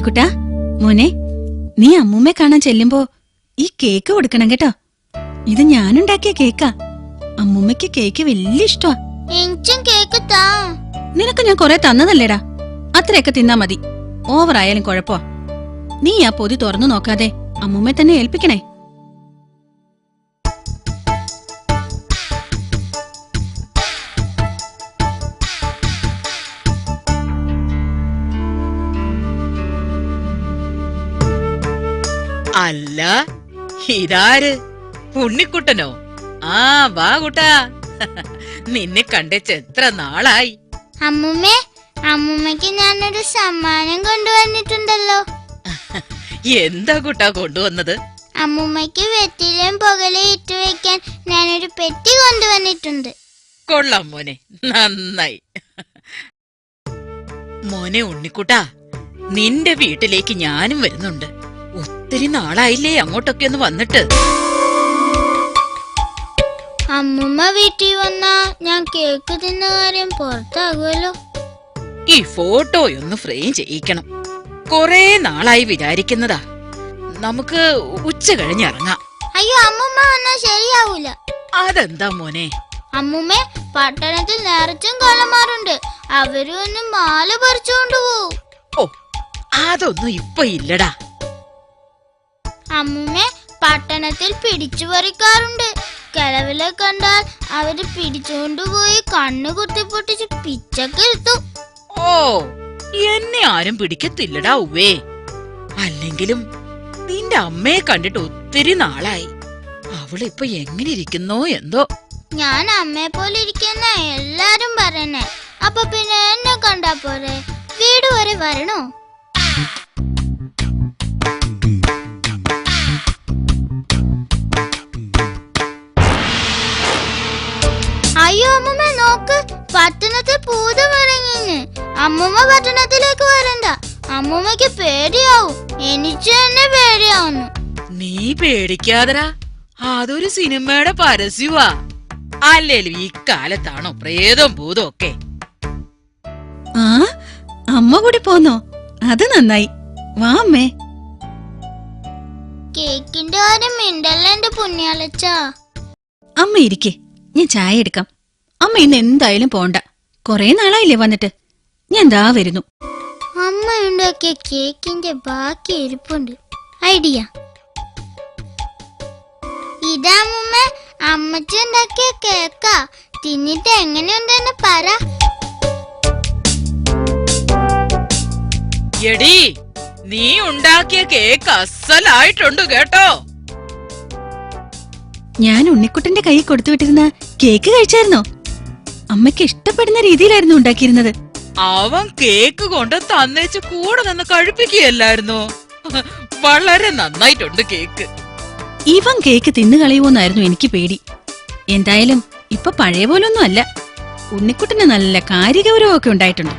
ഉണ്ണിക്കുട്ടാ, മോനെ, നീ അമ്മൂമ്മയെ കാണാൻ ചെല്ലുമ്പോ ഈ കേക്ക് കൊടുക്കണം കേട്ടോ. ഇത് ഞാനുണ്ടാക്കിയ കേക്കാ. അമ്മൂമ്മയ്ക്ക് കേക്ക് വലിയ ഇഷ്ടമാ. നിനക്ക് ഞാൻ കൊറേ തന്നതല്ലേടാ, അത്രയൊക്കെ തിന്നാ മതി. ഓവറായാലും കുഴപ്പമാ. നീ ആ പൊതി തുറന്നു നോക്കാതെ അമ്മൂമ്മയെ തന്നെ ഏൽപ്പിക്കണേ. അല്ല, ഇതാര്? ഉണ്ണിക്കുട്ടനോ? ആ, വാ കുട്ടാ. നിന്നെ കണ്ടേച്ച് എത്ര നാളായി. അമ്മൂമ്മേ, അമ്മൂമ്മക്ക് ഞാനൊരു സമ്മാനം കൊണ്ടുവന്നിട്ടുണ്ടല്ലോ. എന്താ കുട്ടാ കൊണ്ടുവന്നത്? അമ്മൂമ്മക്ക് വെറ്റിലയും പുകലയും ഇട്ടുവെക്കാൻ ഞാനൊരു പെട്ടി കൊണ്ടുവന്നിട്ടുണ്ട്. കൊള്ളാം മോനെ, നന്നായി. മോനെ ഉണ്ണിക്കുട്ടാ, നിന്റെ വീട്ടിലേക്ക് ഞാനും വരുന്നുണ്ട്. ഒത്തിരി നാളായില്ലേ അങ്ങോട്ടൊക്കെ ഒന്ന് വന്നിട്ട്. അമ്മൂമ്മ വീട്ടിൽ വന്നാ ഞാൻ കേക്ക് തിന്ന കാര്യം പുറത്താകുമല്ലോ. ഈ ഫോട്ടോയൊന്ന് ഫ്രെയിം ചെയ്യിക്കണം. കൊറേ നാളായി വിചാരിക്കുന്നതാ. നമുക്ക് ഉച്ച കഴിഞ്ഞിറങ്ങാം. അയ്യോ, അമ്മൂമ്മ വന്നാ ശരിയാവൂല. അതെന്താ മോനെ? അമ്മൂമ്മ, പട്ടണത്തിൽ നിറച്ചും കള്ളന്മാരുണ്ട്. അവര് ഒന്ന് മാല പറിച്ചുകൊണ്ട് പോവും. ഓ, അതൊന്നും ഇപ്പൊ ഇല്ലടാ. അമ്മൂമ്മ, പട്ടണത്തിൽ പിടിച്ചു പറിക്കാറുണ്ട്. കിളവിലെ കണ്ടാൽ അവര് പിടിച്ചുകൊണ്ടുപോയി കണ്ണു കുത്തിപ്പൊട്ടിച്ച് പിച്ചക്കെടുത്തും. ഓ, എന്നെ ആരും പിടിക്കത്തില്ലടാ ഉവ്വേ. അല്ലെങ്കിലും നിന്റെ അമ്മയെ കണ്ടിട്ട് ഒത്തിരി നാളായി. അവളിപ്പൊ എങ്ങനെ ഇരിക്കുന്നോ എന്തോ. ഞാൻ അമ്മയെ പോലെ ഇരിക്കുന്ന എല്ലാരും പറയണേ. അപ്പൊ പിന്നെ എന്നെ കണ്ടാ പോരെ? വീട് വരെ വരണോ? അയ്യോ അമ്മൂമ്മ, നോക്ക്, പട്ടണത്തിൽ ഭൂതം ഇറങ്ങിന്ന്. അമ്മൂമ്മ പട്ടണത്തിലേക്ക് വരണ്ട. അമ്മൂമ്മക്ക് പേടിയാവും. എനിക്ക് തന്നെ പേടിയാവുന്നു. നീ പേടിക്കാതടാ, അതൊരു സിനിമയുടെ പരസ്യവാ. അല്ലേലും ഈ കാലത്താണോ പ്രേതം ഭൂതം ഒക്കെ? ആ, അമ്മ കൂടി പോന്നോ? അത് നന്നായി. വാ അമ്മേ. കേക്കിന്റെ കാര്യം മിണ്ടല്ല എന്റെ പുണ്യാളച്ചാ. അമ്മ ഇരിക്കേ, ഞാൻ ചായ എടുക്കാം. അമ്മ ഇന്ന് എന്തായാലും പോണ്ട. കൊറേ നാളായില്ലേ വന്നിട്ട്. ഞാൻ ദാ വരുന്നു. അമ്മ ഉണ്ടാക്കിയ കേക്കിന്റെ ബാക്കി ഇരിപ്പുണ്ട്. ഐഡിയ ഇതാ അമ്മൂമ്മ, അമ്മച്ചി ഉണ്ടാക്കിയ കേക്കാ. തിന്നിട്ട് എങ്ങനെയുണ്ടെന്ന് പറ. എടീ, നീ ഉണ്ടാക്കിയ കേക്ക് അസലായിട്ടുണ്ട് കേട്ടോ. ഞാൻ ഉണ്ണിക്കുട്ടന്റെ കൈ കൊടുത്തു വിട്ടിരുന്ന കേക്ക് കഴിച്ചായിരുന്നോ? അമ്മയ്ക്ക് ഇഷ്ടപ്പെടുന്ന രീതിയിലായിരുന്നു ഉണ്ടാക്കിയിരുന്നത്. അവൻ കേക്ക് കൊണ്ട് തന്നേച്ച് കൂടെ നിന്ന് കഴിപ്പിക്കുകയല്ലായിരുന്നോ? വളരെ നന്നായിട്ടുണ്ട് കേക്ക്. ഇവൻ കേക്ക് തിന്നു കളയുമോന്നായിരുന്നു എനിക്ക് പേടി. എന്തായാലും ഇപ്പൊ പഴയ പോലൊന്നും അല്ല. ഉണ്ണിക്കുട്ടന് നല്ല കാര്യഗൗരവമൊക്കെ ഉണ്ടായിട്ടുണ്ട്.